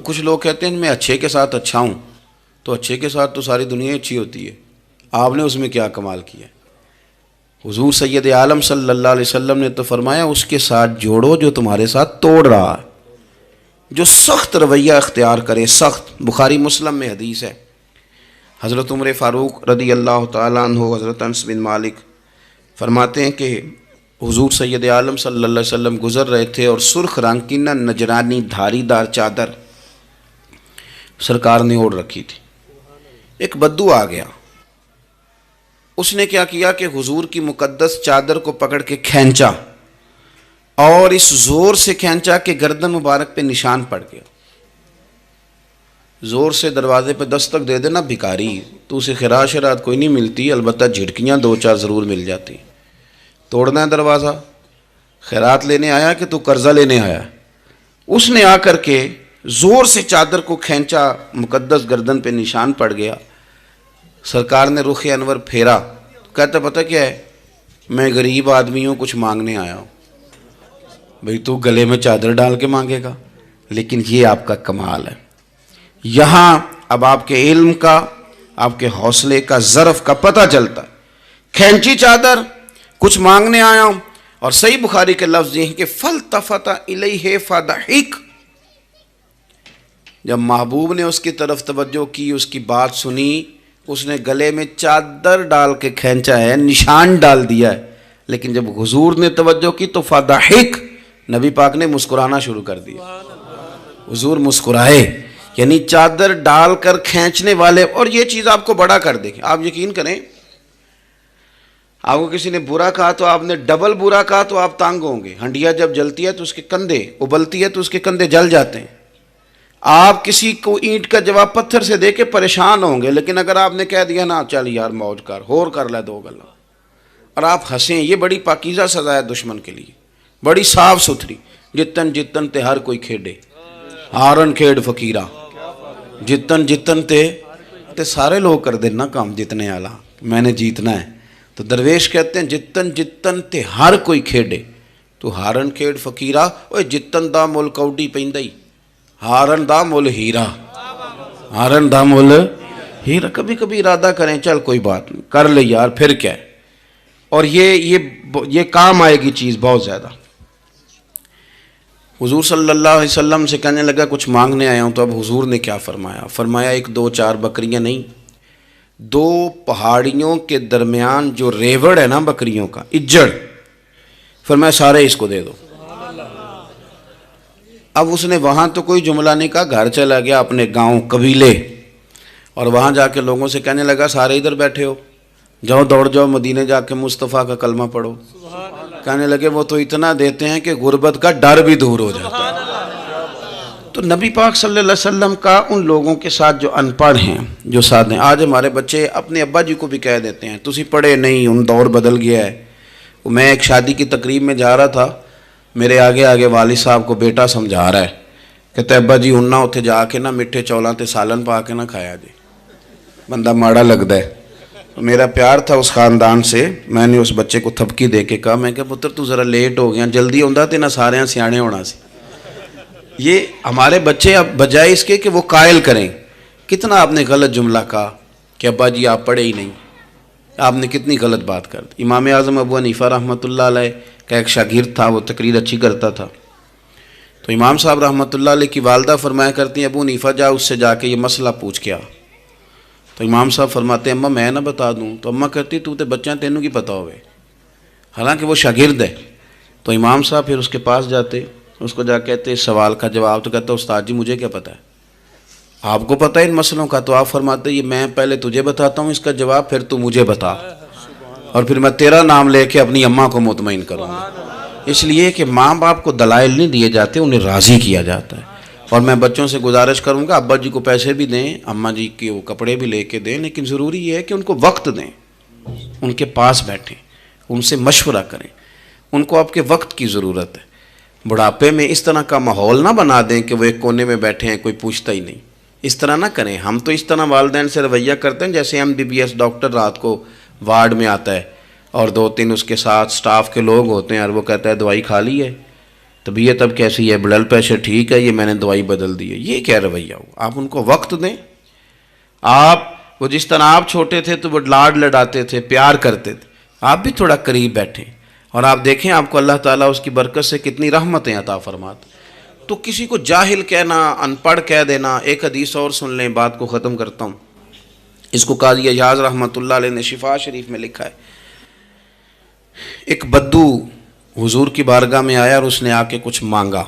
کچھ لوگ کہتے ہیں میں اچھے کے ساتھ اچھا ہوں، تو اچھے کے ساتھ تو ساری دنیا اچھی ہوتی ہے، آپ نے اس میں کیا کمال کیا؟ حضور سید عالم صلی اللہ علیہ وسلم نے تو فرمایا اس کے ساتھ جوڑو جو تمہارے ساتھ توڑ رہا ہے، جو سخت رویہ اختیار کرے، سخت۔ بخاری مسلم میں حدیث ہے، حضرت عمر فاروق رضی اللہ تعالیٰ عنہ، حضرت انس بن مالک فرماتے ہیں کہ حضور سید عالم صلی اللہ علیہ وسلم گزر رہے تھے اور سرخ رنگ کی نہ نجرانی دھاری دار چادر سرکار نے اوڑھ رکھی تھی۔ ایک بدو آ گیا، اس نے کیا کیا کہ حضور کی مقدس چادر کو پکڑ کے کھینچا، اور اس زور سے کھینچا کہ گردن مبارک پہ نشان پڑ گیا۔ زور سے دروازے پہ دستک دے دینا، بھکاری تو اسے خراش شرات کوئی نہیں ملتی، البتہ جھٹکیاں دو چار ضرور مل جاتی۔ توڑنا ہے دروازہ، خیرات لینے آیا کہ تو قرضہ لینے آیا؟ اس نے آ کر کے زور سے چادر کو کھینچا، مقدس گردن پہ نشان پڑ گیا۔ سرکار نے رخ انور پھیرا، کہتا پتہ کیا ہے، میں غریب آدمی ہوں، کچھ مانگنے آیا ہوں۔ بھئی تو گلے میں چادر ڈال کے مانگے گا؟ لیکن یہ آپ کا کمال ہے۔ یہاں اب آپ کے علم کا، آپ کے حوصلے کا، ظرف کا پتہ چلتا ہے۔ کھینچی چادر، کچھ مانگنے آیا ہوں، اور صحیح بخاری کے لفظ یہ ہیں کہ فَالْتَفَتَ إِلَيْهِ فَضَحِكَ، جب محبوب نے اس کی طرف توجہ کی، اس کی بات سنی، اس نے گلے میں چادر ڈال کے کھینچا ہے، نشان ڈال دیا ہے، لیکن جب حضور نے توجہ کی تو فَضَحِكَ، نبی پاک نے مسکرانا شروع کر دیا۔ حضور مسکرائے، یعنی چادر ڈال کر کھینچنے والے، اور یہ چیز آپ کو بڑا کر دے گی۔ آپ یقین کریں، آپ کو کسی نے برا کہا تو آپ نے ڈبل برا کہا تو آپ تانگ ہوں گے۔ ہنڈیا جب جلتی ہے تو اس کے کندھے، ابلتی ہے تو اس کے کندھے جل جاتے ہیں۔ آپ کسی کو اینٹ کا جواب پتھر سے دے کے پریشان ہوں گے، لیکن اگر آپ نے کہہ دیا نا چل یار موج کر، ہور کر لے دو گلا، اور آپ ہنسیں، یہ بڑی پاکیزہ سزا ہے دشمن کے لیے، بڑی صاف ستھری۔ جتن جتن تے ہر کوئی کھیڑے، ہارن کھیڑ فقیرہ، جتن جتن تے سارے لوگ کر دینا کام جتنے آلہ، میں نے جیتنا ہے۔ تو درویش کہتے ہیں جتن جتن تے ہر کوئی کھیڑے، تو ہارن کھیڑ فقیرہ، اوے جتن دا مل کوڈی پیندائی، ہارن دا مل ہیرا، ہارن دا مل ہیرا۔ کبھی کبھی ارادہ کریں چل کوئی بات نہیں، کر لے یار، پھر کیا ہے۔ اور یہ کام آئے گی چیز بہت زیادہ۔ حضور صلی اللہ علیہ وسلم سے کہنے لگا کچھ مانگنے آیا ہوں، تو اب حضور نے کیا فرمایا؟ فرمایا ایک دو چار بکریاں نہیں، دو پہاڑیوں کے درمیان جو ریوڑ ہے نا بکریوں کا، اجڑ، فرمایا سارے اس کو دے دو۔ اب اس نے وہاں تو کوئی جملہ نہیں کہا، گھر چلا گیا اپنے گاؤں قبیلے، اور وہاں جا کے لوگوں سے کہنے لگا سارے ادھر بیٹھے ہو، جاؤ دوڑ جاؤ مدینے جا کے مصطفیٰ کا کلمہ پڑھو۔ کہنے لگے وہ تو اتنا دیتے ہیں کہ غربت کا ڈر بھی دور ہو جاتا ہے۔ تو نبی پاک صلی اللہ علیہ وسلم کا ان لوگوں کے ساتھ جو ان پڑھ ہیں، جو ساتھ ہیں، آج ہمارے بچے اپنے ابا جی کو بھی کہہ دیتے ہیں تسی پڑھے نہیں، ان دور بدل گیا ہے۔ میں ایک شادی کی تقریب میں جا رہا تھا، میرے آگے آگے والد صاحب کو بیٹا سمجھا رہا ہے، کہتے ابا جی ہن نہ اتھے جا کے نہ میٹھے چولاں تے سالن پا کے نہ کھایا جی، بندہ ماڑا لگتا ہے۔ میرا پیار تھا اس خاندان سے، میں نے اس بچے کو تھپکی دے کے کہا، میں کہ پتر تو ذرا لیٹ ہو گیا، جلدی ہوندا تے نہ سارے سیانے ہونا سی۔ یہ ہمارے بچے اب بجائے اس کے کہ وہ قائل کریں، کتنا آپ نے غلط جملہ کہا کہ ابا جی آپ پڑھے ہی نہیں، آپ نے کتنی غلط بات کر دی۔ امام اعظم ابو حنیفہ رحمۃ اللہ علیہ کا ایک شاگرد تھا، وہ تقریر اچھی کرتا تھا، تو امام صاحب رحمۃ اللہ علیہ کی والدہ فرمایا کرتی ہیں ابو حنیفہ جا اس سے جا کے یہ مسئلہ پوچھ کے آ۔ تو امام صاحب فرماتے ہیں اماں میں نہ بتا دوں، تو اماں کہتی تو تے بچہ تینوں کی پتہ ہوئے، حالانکہ وہ شاگرد ہے۔ تو امام صاحب پھر اس کے پاس جاتے، اس کو جا کہتے اس سوال کا جواب، تو کہتا استاد جی مجھے کیا پتہ ہے، آپ کو پتہ ہے ان مسئلوں کا؟ تو آپ فرماتے یہ میں پہلے تجھے بتاتا ہوں اس کا جواب، پھر تو مجھے بتا، اور پھر میں تیرا نام لے کے اپنی اماں کو مطمئن کروں گا۔ اس لیے کہ ماں باپ کو دلائل نہیں دیے جاتے، انہیں راضی کیا جاتا ہے۔ اور میں بچوں سے گزارش کروں گا ابا جی کو پیسے بھی دیں، اماں جی کے وہ کپڑے بھی لے کے دیں، لیکن ضروری یہ ہے کہ ان کو وقت دیں، ان کے پاس بیٹھیں، ان سے مشورہ کریں، ان کو آپ کے وقت کی ضرورت ہے۔ بڑھاپے میں اس طرح کا ماحول نہ بنا دیں کہ وہ ایک کونے میں بیٹھے ہیں، کوئی پوچھتا ہی نہیں، اس طرح نہ کریں۔ ہم تو اس طرح والدین سے رویہ کرتے ہیں جیسے MBBS ڈاکٹر رات کو وارڈ میں آتا ہے اور 2-3 اس کے ساتھ سٹاف کے لوگ ہوتے ہیں، اور وہ کہتا ہے دوائی کھا لی ہے، طبیعت اب کیسی ہے, بلڈ پریشر ٹھیک ہے, یہ میں نے دوائی بدل دی ہے. یہ کیا رویہ ہو؟ آپ ان کو وقت دیں. وہ جس طرح آپ چھوٹے تھے تو وہ لاڈ لڈاتے تھے, پیار کرتے تھے, آپ بھی تھوڑا قریب بیٹھیں اور آپ دیکھیں آپ کو اللہ تعالیٰ اس کی برکت سے کتنی رحمتیں عطا فرماتے. تو کسی کو جاہل کہنا, ان پڑھ کہہ دینا. ایک حدیث اور سن لیں, بات کو ختم کرتا ہوں. اس کو قاضی ایاز رحمۃ اللہ علیہ نے شفا شریف میں لکھا ہے. ایک بدو حضور کی بارگاہ میں آیا اور اس نے آ کے کچھ مانگا.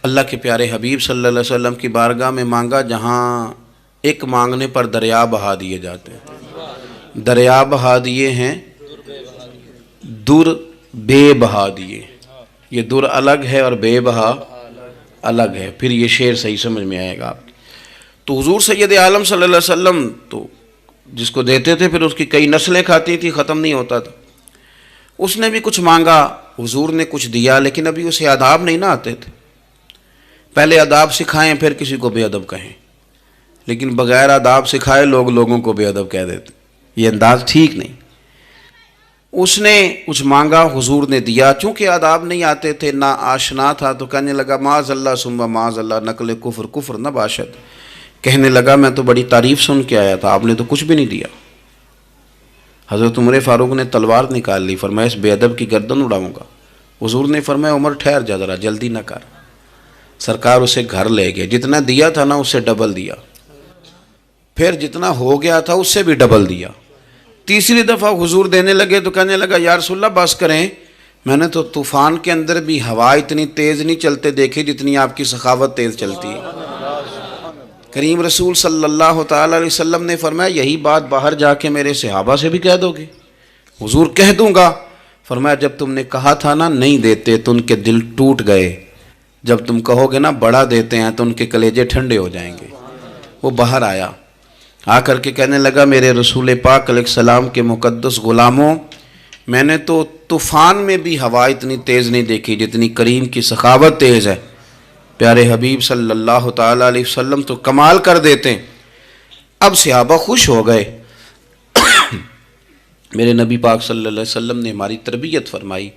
اللہ کے پیارے حبیب صلی اللہ علیہ وسلم کی بارگاہ میں مانگا جہاں ایک مانگنے پر دریا بہا دیے جاتے ہیں. دریا بہا دیے ہیں, در بے بہا دیے. یہ در الگ ہے اور بے بہا الگ ہے. پھر یہ شعر صحیح سمجھ میں آئے گا آپ. تو حضور سید عالم صلی اللہ علیہ وسلم تو جس کو دیتے تھے پھر اس کی کئی نسلیں کھاتی تھی, ختم نہیں ہوتا تھا. اس نے بھی کچھ مانگا, حضور نے کچھ دیا, لیکن ابھی اسے آداب نہیں نہ آتے تھے. پہلے آداب سکھائیں پھر کسی کو بے ادب کہیں, لیکن بغیر آداب سکھائے لوگوں کو بے ادب کہہ دیتے. یہ انداز ٹھیک نہیں. اس نے کچھ مانگا, حضور نے دیا. چونکہ آداب نہیں آتے تھے, نہ آشنا تھا, تو کہنے لگا معاذ اللہ ثم معاذ اللہ نقل کفر نہ باشد. کہنے لگا میں تو بڑی تعریف سن کے آیا تھا, آپ نے تو کچھ بھی نہیں دیا. حضرت عمر فاروق نے تلوار نکال لی, فرمایا اس بے ادب کی گردن اڑاؤں گا. حضور نے فرمایا عمر ٹھہر جا ذرا, جلدی نہ کر. سرکار اسے گھر لے گئے. جتنا دیا تھا نا اس سے ڈبل دیا, پھر جتنا ہو گیا تھا اس سے بھی ڈبل دیا. تیسری دفعہ حضور دینے لگے تو کہنے لگا یا رسول اللہ بس کریں, میں نے تو طوفان کے اندر بھی ہوا اتنی تیز نہیں چلتے دیکھی جتنی آپ کی سخاوت تیز چلتی ہے. کریم رسول صلی اللہ تعالی علیہ وسلم نے فرمایا یہی بات باہر جا کے میرے صحابہ سے بھی کہہ دو گے؟ حضور کہہ دوں گا. فرمایا جب تم نے کہا تھا نا نہیں دیتے تو ان کے دل ٹوٹ گئے, جب تم کہو گے نا بڑا دیتے ہیں تو ان کے کلیجے ٹھنڈے ہو جائیں گے. وہ باہر آیا, آ کر کے کہنے لگا میرے رسول پاک علیہ السلام کے مقدس غلاموں, میں نے تو طوفان میں بھی ہوا اتنی تیز نہیں دیکھی جتنی کریم کی سخاوت تیز ہے. پیارے حبیب صلی اللہ تعالیٰ علیہ وسلم تو کمال کر دیتے ہیں. اب صحابہ خوش ہو گئے. میرے نبی پاک صلی اللہ علیہ وسلم نے ہماری تربیت فرمائی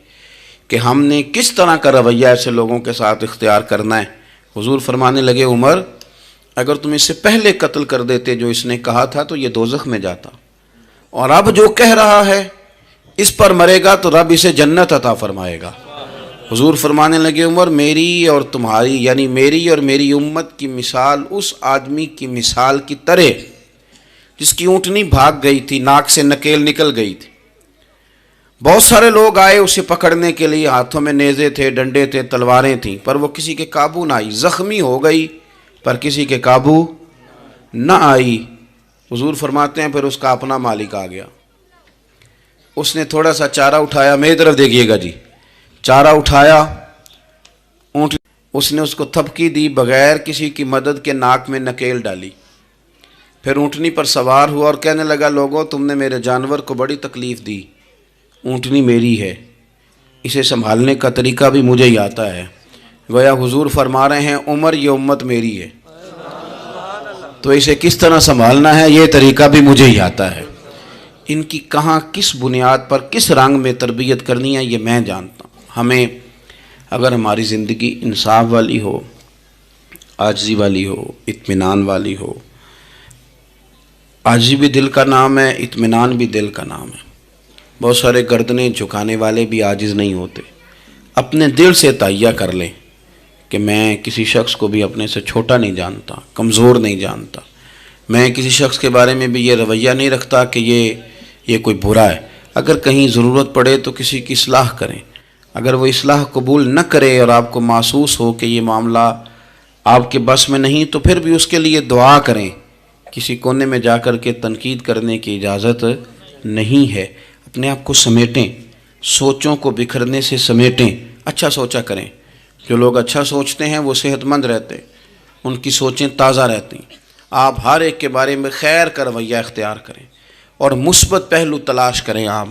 کہ ہم نے کس طرح کا رویہ ایسے لوگوں کے ساتھ اختیار کرنا ہے. حضور فرمانے لگے عمر اگر تم اس سے پہلے قتل کر دیتے جو اس نے کہا تھا تو یہ دوزخ میں جاتا, اور اب جو کہہ رہا ہے اس پر مرے گا تو رب اسے جنت عطا فرمائے گا. حضور فرمانے لگے عمر میری اور تمہاری یعنی میری اور میری امت کی مثال اس آدمی کی مثال کی طرح جس کی اونٹنی بھاگ گئی تھی, ناک سے نکیل نکل گئی تھی. بہت سارے لوگ آئے اسے پکڑنے کے لیے, ہاتھوں میں نیزے تھے, ڈنڈے تھے, تلواریں تھیں, پر وہ کسی کے قابو نہ آئی. زخمی ہو گئی پر کسی کے قابو نہ آئی. حضور فرماتے ہیں پھر اس کا اپنا مالک آ گیا. اس نے تھوڑا سا چارہ اٹھایا, میری طرف دیکھیے گا جی, چارہ اٹھایا, اونٹ اس نے اس کو تھپکی دی, بغیر کسی کی مدد کے ناک میں نکیل ڈالی. پھر اونٹنی پر سوار ہوا اور کہنے لگا لوگوں تم نے میرے جانور کو بڑی تکلیف دی, اونٹنی میری ہے, اسے سنبھالنے کا طریقہ بھی مجھے ہی آتا ہے. گویا حضور فرما رہے ہیں عمر یہ امت میری ہے تو اسے کس طرح سنبھالنا ہے یہ طریقہ بھی مجھے ہی آتا ہے. ان کی کہاں کس بنیاد پر کس رنگ میں تربیت کرنی ہے یہ میں جانتا ہوں. ہمیں اگر ہماری زندگی انصاف والی ہو, عاجزی والی ہو, اطمینان والی ہو, عاجزی بھی دل کا نام ہے, اطمینان بھی دل کا نام ہے. بہت سارے گردنیں جھکانے والے بھی عاجز نہیں ہوتے. اپنے دل سے تہیہ کر لیں کہ میں کسی شخص کو بھی اپنے سے چھوٹا نہیں جانتا, کمزور نہیں جانتا. میں کسی شخص کے بارے میں بھی یہ رویہ نہیں رکھتا کہ یہ کوئی برا ہے. اگر کہیں ضرورت پڑے تو کسی کی اصلاح کریں. اگر وہ اصلاح قبول نہ کرے اور آپ کو محسوس ہو کہ یہ معاملہ آپ کے بس میں نہیں تو پھر بھی اس کے لیے دعا کریں. کسی کونے میں جا کر کے تنقید کرنے کی اجازت نہیں ہے. اپنے آپ کو سمیٹیں, سوچوں کو بکھرنے سے سمیٹیں, اچھا سوچا کریں. جو لوگ اچھا سوچتے ہیں وہ صحت مند رہتے, ان کی سوچیں تازہ رہتی. آپ ہر ایک کے بارے میں خیر کا رویہ اختیار کریں اور مثبت پہلو تلاش کریں. آپ